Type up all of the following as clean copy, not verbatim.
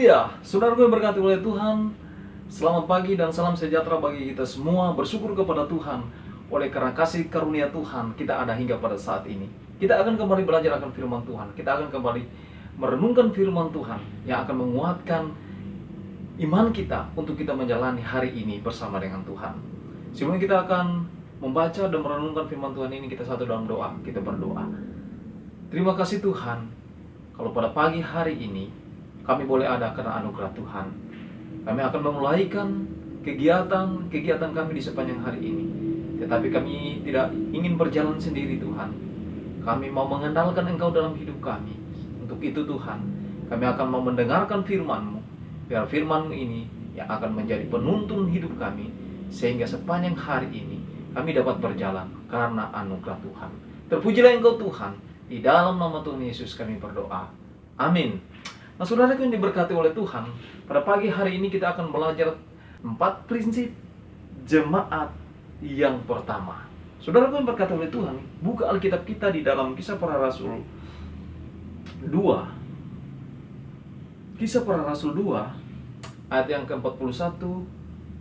Haleluya, saudaraku yang berkati oleh Tuhan. Selamat pagi dan salam sejahtera bagi kita semua. Bersyukur kepada Tuhan oleh karena kasih karunia Tuhan kita ada hingga pada saat ini. Kita akan kembali belajar akan firman Tuhan. Kita akan kembali merenungkan firman Tuhan yang akan menguatkan iman kita untuk kita menjalani hari ini bersama dengan Tuhan. Sebelum kita akan membaca dan merenungkan firman Tuhan ini, kita satu dalam doa. Kita berdoa. Terima kasih Tuhan, kalau pada pagi hari ini kami boleh ada karena anugerah Tuhan. Kami akan memulaikan kegiatan kami di sepanjang hari ini. Tetapi kami tidak ingin berjalan sendiri Tuhan. Kami mau mengandalkan Engkau dalam hidup kami. Untuk itu Tuhan, kami akan mau mendengarkan firman-Mu. Biar firman-Mu ini yang akan menjadi penuntun hidup kami. Sehingga sepanjang hari ini kami dapat berjalan karena anugerah Tuhan. Terpujilah Engkau Tuhan. Di dalam nama Tuhan Yesus kami berdoa. Amin. Nah, saudara yang diberkati oleh Tuhan, pada pagi hari ini kita akan belajar 4 prinsip jemaat yang pertama. Saudara yang berkati oleh Tuhan, buka Alkitab kita di dalam Kisah Para Rasul 2. Kisah Para Rasul 2, ayat yang ke-41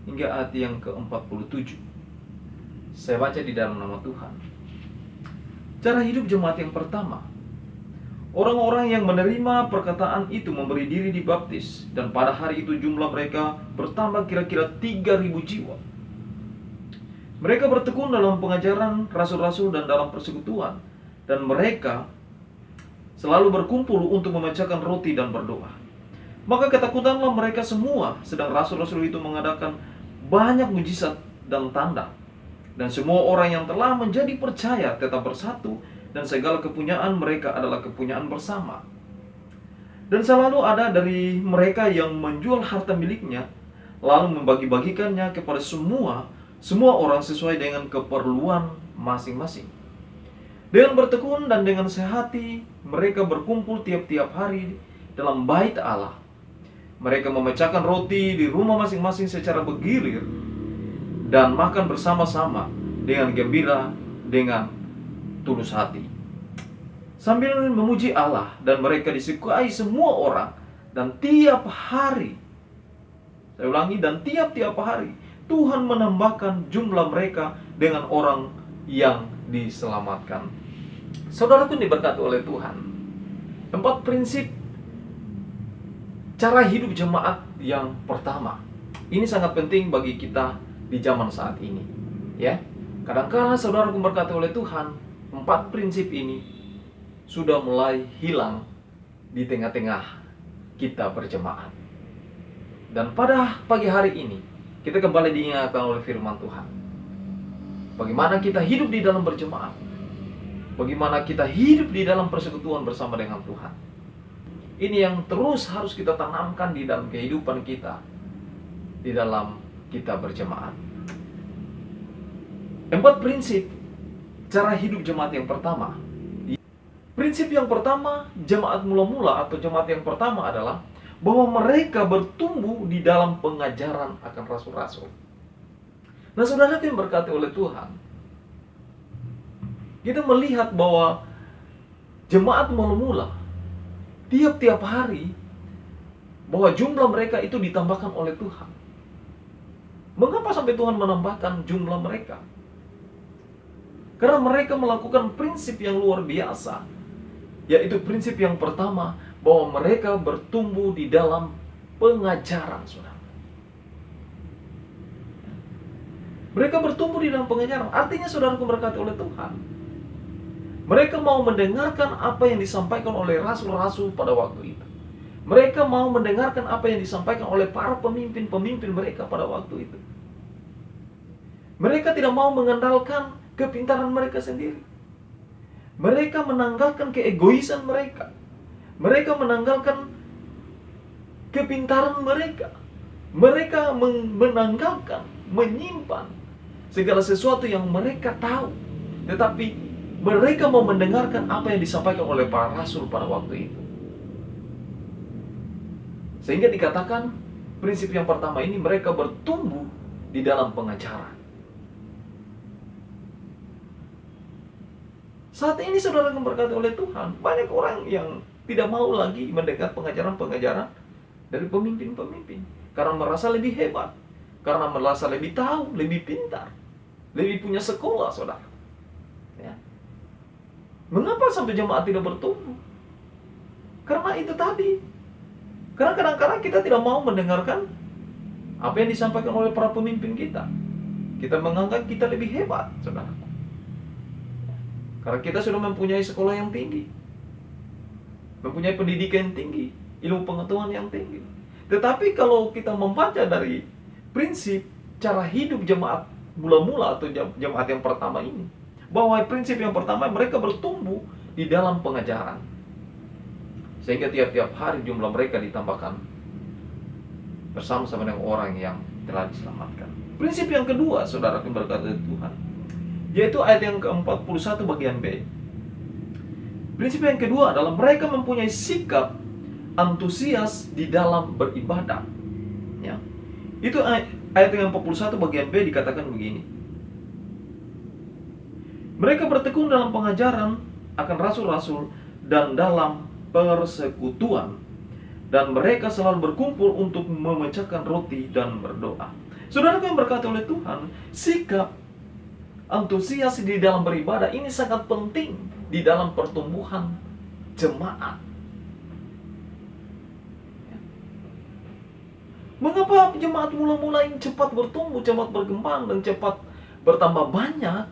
hingga ayat yang ke-47. Saya baca di dalam nama Tuhan. Cara hidup jemaat yang pertama. Orang-orang yang menerima perkataan itu memberi diri dibaptis, dan pada hari itu jumlah mereka bertambah kira-kira 3.000 jiwa. Mereka bertekun dalam pengajaran rasul-rasul dan dalam persekutuan, dan mereka selalu berkumpul untuk memecahkan roti dan berdoa. Maka ketakutanlah mereka semua, sedang rasul-rasul itu mengadakan banyak mujizat dan tanda. Dan semua orang yang telah menjadi percaya tetap bersatu, dan segala kepunyaan mereka adalah kepunyaan bersama. Dan selalu ada dari mereka yang menjual harta miliknya, lalu membagi-bagikannya kepada semua orang sesuai dengan keperluan masing-masing. Dengan bertekun dan dengan sehati, mereka berkumpul tiap-tiap hari dalam bait Allah. Mereka memecahkan roti di rumah masing-masing secara bergilir, dan makan bersama-sama dengan gembira, dengan tulus hati, sambil memuji Allah, dan mereka disukai semua orang. Dan tiap hari, saya ulangi, dan tiap-tiap hari Tuhan menambahkan jumlah mereka dengan orang yang diselamatkan. Saudaraku diberkati oleh Tuhan, 4 prinsip cara hidup jemaat yang pertama. Ini sangat penting bagi kita di zaman saat ini, ya. Kadang-kadang saudaraku diberkati oleh Tuhan, 4 prinsip ini sudah mulai hilang di tengah-tengah kita berjemaat. Dan pada pagi hari ini kita kembali diingatkan oleh firman Tuhan. Bagaimana kita hidup di dalam berjemaat, bagaimana kita hidup di dalam persekutuan bersama dengan Tuhan. Ini yang terus harus kita tanamkan di dalam kehidupan kita, di dalam kita berjemaat. 4 prinsip cara hidup jemaat yang pertama. Prinsip yang pertama, jemaat mula-mula atau jemaat yang pertama adalah bahwa mereka bertumbuh di dalam pengajaran akan rasul-rasul. Nah, saudara yang berkati oleh Tuhan, kita melihat bahwa jemaat mula-mula tiap-tiap hari bahwa jumlah mereka itu ditambahkan oleh Tuhan. Mengapa sampai Tuhan menambahkan jumlah mereka? Karena mereka melakukan prinsip yang luar biasa, yaitu prinsip yang pertama, bahwa mereka bertumbuh di dalam pengajaran, saudara. Mereka bertumbuh di dalam pengajaran, artinya saudaraku berkati oleh Tuhan, mereka mau mendengarkan apa yang disampaikan oleh rasul-rasul pada waktu itu. Mereka mau mendengarkan apa yang disampaikan oleh para pemimpin-pemimpin mereka pada waktu itu. Mereka tidak mau mengandalkan kepintaran mereka sendiri. Mereka menanggalkan keegoisan mereka. Mereka menanggalkan kepintaran mereka. Mereka menanggalkan, menyimpan segala sesuatu yang mereka tahu. Tetapi mereka mau mendengarkan apa yang disampaikan oleh para rasul pada waktu itu. Sehingga dikatakan prinsip yang pertama ini, mereka bertumbuh di dalam pengajaran. Saat ini saudara yang berkati oleh Tuhan, banyak orang yang tidak mau lagi mendengar pengajaran-pengajaran dari pemimpin-pemimpin. Karena merasa lebih hebat, karena merasa lebih tahu, lebih pintar, lebih punya sekolah, saudara. Ya. Mengapa sampai jemaat tidak bertumbuh? Karena itu tadi. Karena kadang-kadang kita tidak mau mendengarkan apa yang disampaikan oleh para pemimpin kita. Kita menganggap kita lebih hebat, saudara. Karena kita sudah mempunyai sekolah yang tinggi, mempunyai pendidikan yang tinggi, ilmu pengetahuan yang tinggi. Tetapi kalau kita membaca dari prinsip cara hidup jemaat mula-mula atau jemaat yang pertama ini, bahwa prinsip yang pertama mereka bertumbuh di dalam pengajaran. Sehingga tiap-tiap hari jumlah mereka ditambahkan bersama-sama dengan orang yang telah diselamatkan. Prinsip yang kedua, saudara yang berkata Tuhan, yaitu ayat yang ke-41 bagian B. Prinsip yang kedua adalah mereka mempunyai sikap antusias di dalam beribadah. Ya. Itu ayat yang 41 bagian B dikatakan begini. Mereka bertekun dalam pengajaran akan rasul-rasul dan dalam persekutuan, dan mereka selalu berkumpul untuk memecahkan roti dan berdoa. Saudara yang berkata oleh Tuhan, sikap antusias di dalam beribadah ini sangat penting di dalam pertumbuhan jemaat. Mengapa jemaat mula-mula ini cepat bertumbuh, cepat berkembang, dan cepat bertambah banyak?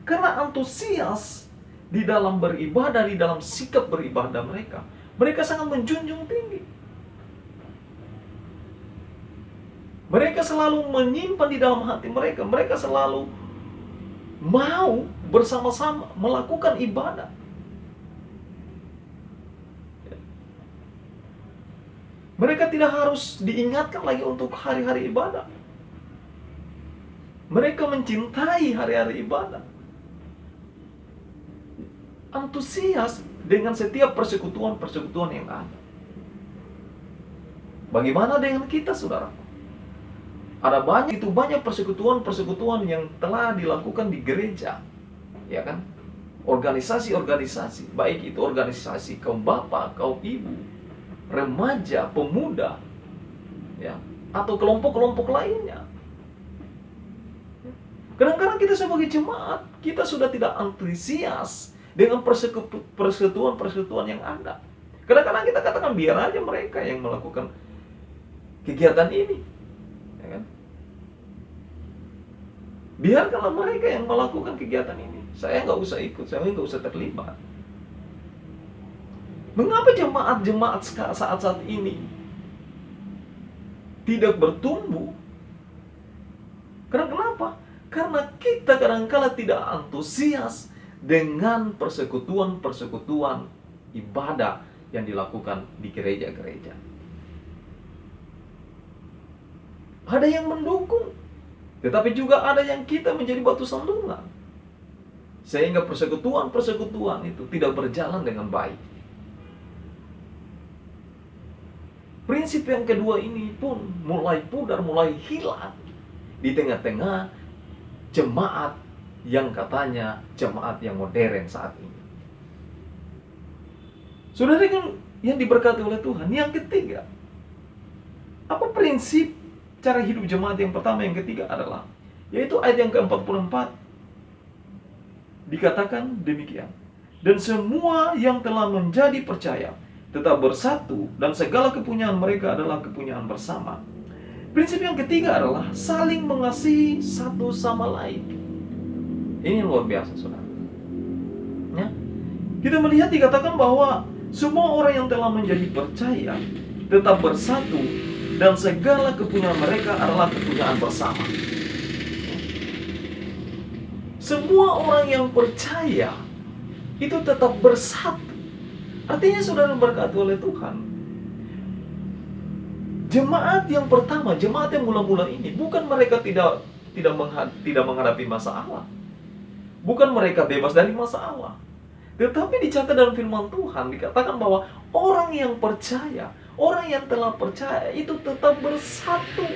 Karena antusias di dalam beribadah, di dalam sikap beribadah mereka. Mereka sangat menjunjung tinggi. Mereka selalu menyimpan di dalam hati mereka. Mereka selalu mau bersama-sama melakukan ibadah. Mereka tidak harus diingatkan lagi untuk hari-hari ibadah. Mereka mencintai hari-hari ibadah. Antusias dengan setiap persekutuan-persekutuan yang ada. Bagaimana dengan kita, saudara? Ada banyak persekutuan-persekutuan yang telah dilakukan di gereja, ya kan? Organisasi-organisasi, baik itu organisasi kaum bapak, kaum ibu, remaja, pemuda, ya, atau kelompok-kelompok lainnya. Kadang-kadang kita sebagai jemaat, kita sudah tidak antusias dengan persekutuan-persekutuan yang ada. Kadang-kadang kita katakan biar aja mereka yang melakukan kegiatan ini. Ya kan? Biarkanlah mereka yang melakukan kegiatan ini. Saya nggak usah ikut, saya nggak usah terlibat. Mengapa jemaat-jemaat saat-saat ini tidak bertumbuh? Karena kenapa? Karena kita kadang-kala tidak antusias dengan persekutuan-persekutuan ibadah yang dilakukan di gereja-gereja. Ada yang mendukung, tetapi juga ada yang kita menjadi batu sandungan, sehingga persekutuan-persekutuan itu tidak berjalan dengan baik. Prinsip yang kedua ini pun mulai pudar, mulai hilang di tengah-tengah jemaat yang katanya jemaat yang modern saat ini. Saudara yang diberkati oleh Tuhan, yang ketiga, apa prinsip cara hidup jemaat yang pertama, yang ketiga adalah, yaitu ayat yang ke-44 dikatakan demikian. Dan semua yang telah menjadi percaya tetap bersatu, dan segala kepunyaan mereka adalah kepunyaan bersama. Prinsip yang ketiga adalah saling mengasihi satu sama lain. Ini luar biasa, saudara. Ya. Kita melihat dikatakan bahwa semua orang yang telah menjadi percaya tetap bersatu, dan segala kepunyaan mereka adalah kepunyaan bersama. Semua orang yang percaya itu tetap bersatu. Artinya saudara berkati oleh Tuhan, jemaat yang pertama, jemaat yang mula-mula ini, bukan mereka tidak menghadapi masalah, bukan mereka bebas dari masalah, tetapi dicatat dalam firman Tuhan dikatakan bahwa orang yang percaya, orang yang telah percaya itu tetap bersatu.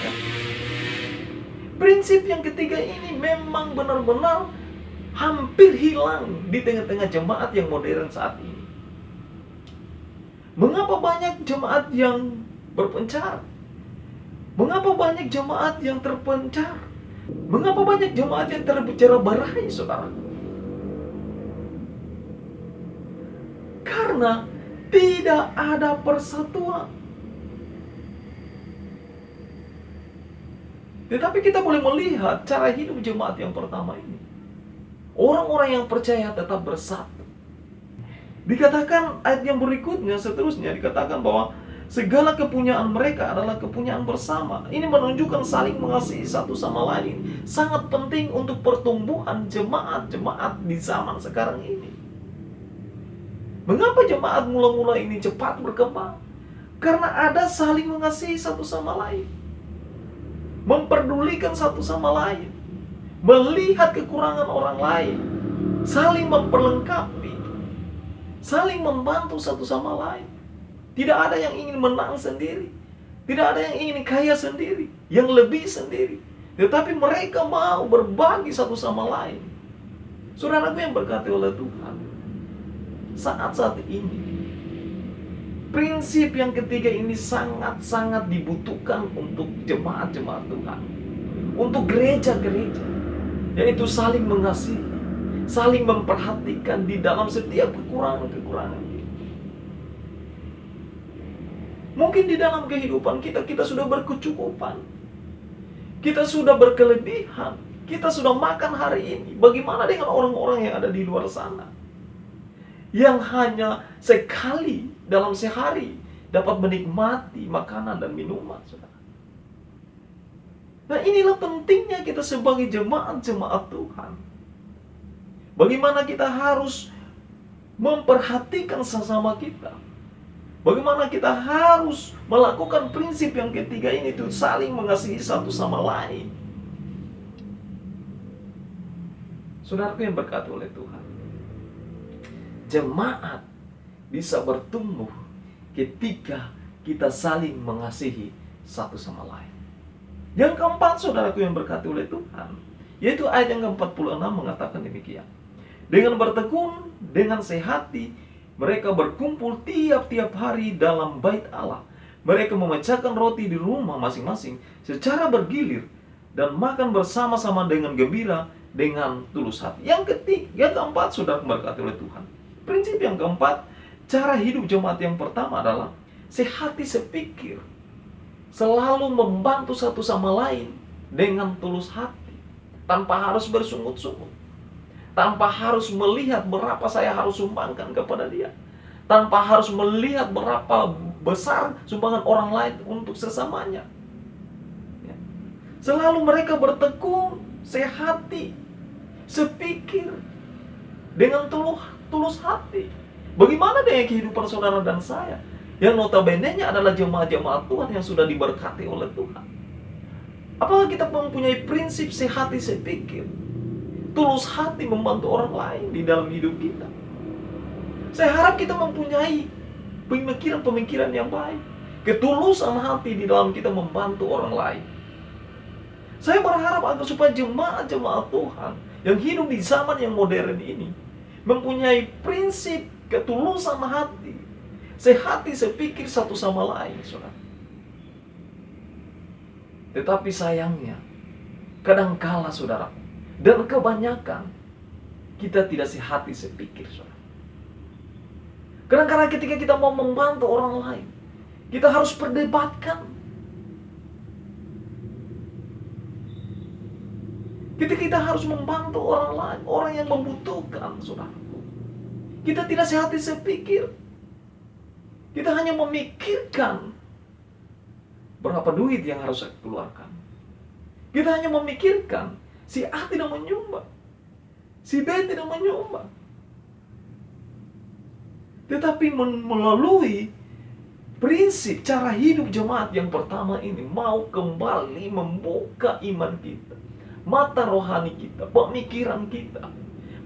Ya. Prinsip yang ketiga ini memang benar-benar hampir hilang di tengah-tengah jemaat yang modern saat ini. Mengapa banyak jemaat yang berpencar? Mengapa banyak jemaat yang terpencar? Mengapa banyak jemaat yang tercerai-berai, saudara? Karena tidak ada persatuan. Tetapi kita boleh melihat cara hidup jemaat yang pertama ini. Orang-orang yang percaya tetap bersatu. Dikatakan ayat yang berikutnya seterusnya, dikatakan bahwa segala kepunyaan mereka adalah kepunyaan bersama. Ini menunjukkan saling mengasihi satu sama lain. Sangat penting untuk pertumbuhan jemaat-jemaat di zaman sekarang ini. Mengapa jemaat mula-mula ini cepat berkembang? Karena ada saling mengasihi satu sama lain, memperdulikan satu sama lain, melihat kekurangan orang lain, saling memperlengkapi, saling membantu satu sama lain. Tidak ada yang ingin menang sendiri, tidak ada yang ingin kaya sendiri, yang lebih sendiri. Tetapi mereka mau berbagi satu sama lain. Saudaraku yang berkati oleh Tuhan, saat ini prinsip yang ketiga ini sangat-sangat dibutuhkan untuk jemaat-jemaat Tuhan, untuk gereja-gereja, yaitu saling mengasihi, saling memperhatikan di dalam setiap kekurangan-kekurangan. Mungkin di dalam kehidupan kita sudah berkecukupan, kita sudah berkelebihan, kita sudah makan hari ini. Bagaimana dengan orang-orang yang ada di luar sana, yang hanya sekali dalam sehari dapat menikmati makanan dan minuman, saudara? Nah, inilah pentingnya kita sebagai jemaat-jemaat Tuhan. Bagaimana kita harus memperhatikan sesama kita. Bagaimana kita harus melakukan prinsip yang ketiga ini, itu saling mengasihi satu sama lain. Saudaraku yang berkati oleh Tuhan, jemaat bisa bertumbuh ketika kita saling mengasihi satu sama lain. Yang keempat, saudaraku yang berkati oleh Tuhan, yaitu ayat yang ke-46 mengatakan demikian. Dengan bertekun, dengan sehati, mereka berkumpul tiap-tiap hari dalam bait Allah. Mereka memecahkan roti di rumah masing-masing secara bergilir dan makan bersama-sama dengan gembira, dengan tulus hati. Yang keempat, saudara berkati oleh Tuhan, prinsip yang keempat, cara hidup jemaat yang pertama adalah sehati sepikir, selalu membantu satu sama lain dengan tulus hati, tanpa harus bersungut-sungut, tanpa harus melihat berapa saya harus sumbangkan kepada dia, tanpa harus melihat berapa besar sumbangan orang lain untuk sesamanya. Selalu mereka bertekun, sehati, sepikir, dengan tulus hati. Bagaimana dengan kehidupan saudara dan saya, yang notabene-nya adalah jemaat-jemaat Tuhan yang sudah diberkati oleh Tuhan? Apakah kita mempunyai prinsip sehati sepikir, tulus hati membantu orang lain di dalam hidup kita? Saya harap kita mempunyai pemikiran-pemikiran yang baik, ketulusan hati di dalam kita membantu orang lain. Saya berharap agar supaya jemaat-jemaat Tuhan yang hidup di zaman yang modern ini mempunyai prinsip ketulusan hati, sehati sepikir satu sama lain, saudara. Tetapi sayangnya, kadangkala saudara, dan kebanyakan kita tidak sehati sepikir, saudara. Kadang-kadang ketika kita mau membantu orang lain, kita harus perdebatkan. Ketika kita harus membantu orang lain, orang yang membutuhkan, saudaraku, kita tidak sehati sepikir. Kita hanya memikirkan berapa duit yang harus saya keluarkan. Kita hanya memikirkan si A tidak menyumbang, si B tidak menyumbang. Tetapi melalui prinsip cara hidup jemaat yang pertama ini, mau kembali membuka iman kita, mata rohani kita, pemikiran kita.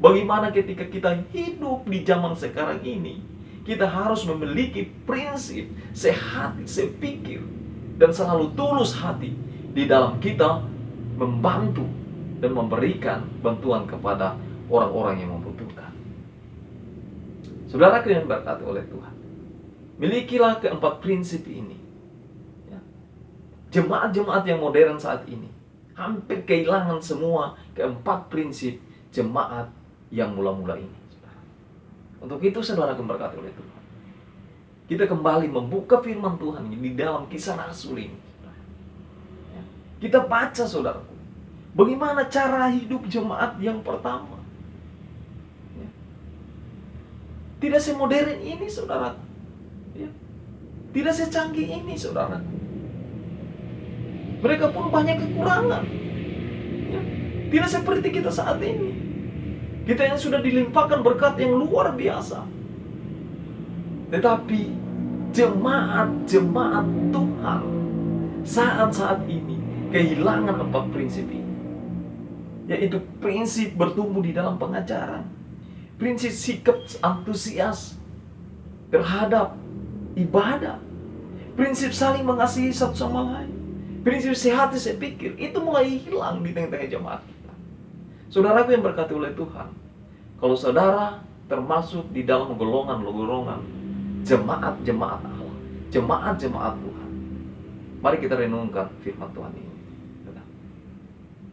Bagaimana ketika kita hidup di zaman sekarang ini, kita harus memiliki prinsip sehati sepikir dan selalu tulus hati di dalam kita membantu dan memberikan bantuan kepada orang-orang yang membutuhkan. Saudara yang berkati oleh Tuhan, Milikilah keempat prinsip ini. Ya. Jemaat-jemaat yang modern saat ini hampir kehilangan semua keempat prinsip jemaat yang mula-mula ini. Untuk itu saudara diberkati oleh Tuhan, kita kembali membuka firman Tuhan ini di dalam Kisah Rasul ini. Ya. Kita baca saudaraku, bagaimana cara hidup jemaat yang pertama. Ya. Tidak semodern ini saudara. Ya. Tidak secanggih ini saudara. Mereka pun banyak kekurangan. Ya. Tidak seperti kita saat ini. Kita yang sudah dilimpahkan berkat yang luar biasa. Tetapi jemaat-jemaat Tuhan saat-saat ini kehilangan empat prinsip ini. Yaitu prinsip bertumbuh di dalam pengajaran, prinsip sikap antusias terhadap ibadah, prinsip saling mengasihi satu sama lain, prinsip sehat saya pikir itu mulai hilang di tengah-tengah jemaat kita. Saudaraku yang berkati oleh Tuhan, kalau saudara termasuk di dalam golongan-golongan jemaat-jemaat Allah, jemaat-jemaat Tuhan, mari kita renungkan firman Tuhan ini.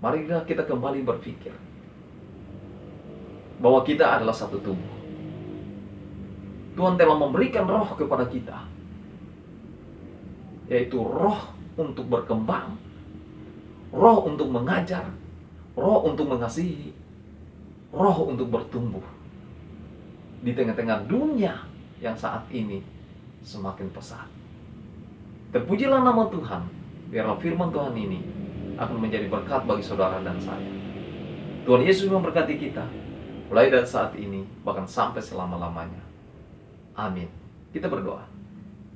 Mari kita kembali berpikir bahwa kita adalah satu tubuh. Tuhan telah memberikan roh kepada kita, yaitu roh untuk berkembang, roh untuk mengajar, roh untuk mengasihi, roh untuk bertumbuh. Di tengah-tengah dunia yang saat ini semakin pesat. Terpujilah nama Tuhan, biarlah firman Tuhan ini akan menjadi berkat bagi saudara dan saya. Tuhan Yesus memberkati kita, mulai dari saat ini, bahkan sampai selama-lamanya. Amin. Kita berdoa.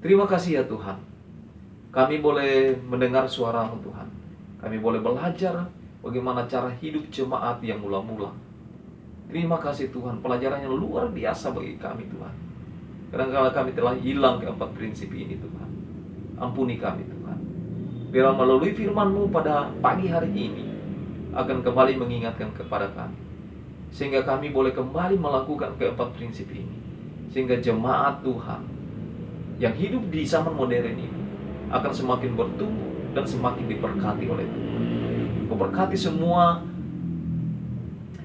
Terima kasih ya Tuhan, kami boleh mendengar suara-Mu Tuhan. Kami boleh belajar bagaimana cara hidup jemaat yang mula-mula. Terima kasih Tuhan, pelajaran yang luar biasa bagi kami Tuhan. Kadang-kadang kami telah hilang keempat prinsip ini Tuhan. Ampuni kami Tuhan. Biar melalui firman-Mu pada pagi hari ini akan kembali mengingatkan kepada kami, sehingga kami boleh kembali melakukan keempat prinsip ini, sehingga jemaat Tuhan yang hidup di zaman modern ini akan semakin bertumbuh dan semakin diberkati oleh Tuhan. Memberkati semua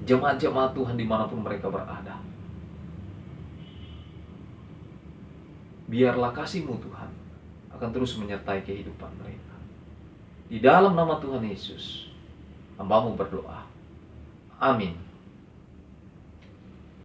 jemaat-jemaat Tuhan dimanapun mereka berada. Biarlah kasih-Mu Tuhan akan terus menyertai kehidupan mereka. Di dalam nama Tuhan Yesus, hamba-Mu berdoa. Amin.